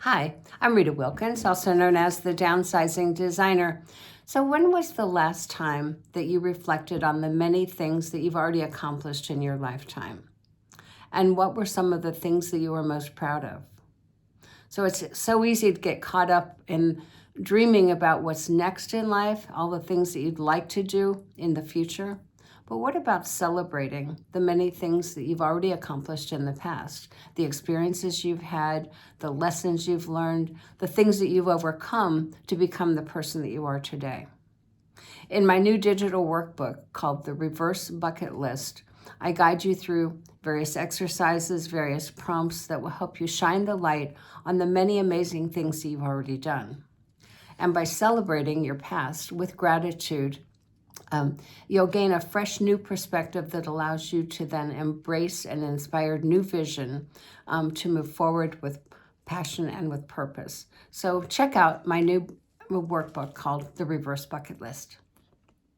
Hi, I'm Rita Wilkins, also known as the Downsizing Designer. So when was the last time that you reflected on the many things that you've already accomplished in your lifetime? And what were some of the things that you were most proud of? So it's so easy to get caught up in dreaming about what's next in life, all the things that you'd like to do in the future. But what about celebrating the many things that you've already accomplished in the past? The experiences you've had, the lessons you've learned, the things that you've overcome to become the person that you are today. In my new digital workbook called The Reverse Bucket List, I guide you through various exercises, various prompts that will help you shine the light on the many amazing things that you've already done. And by celebrating your past with gratitude, you'll gain a fresh new perspective that allows you to then embrace an inspired new vision to move forward with passion and with purpose. So check out my new workbook called The Reverse Bucket List.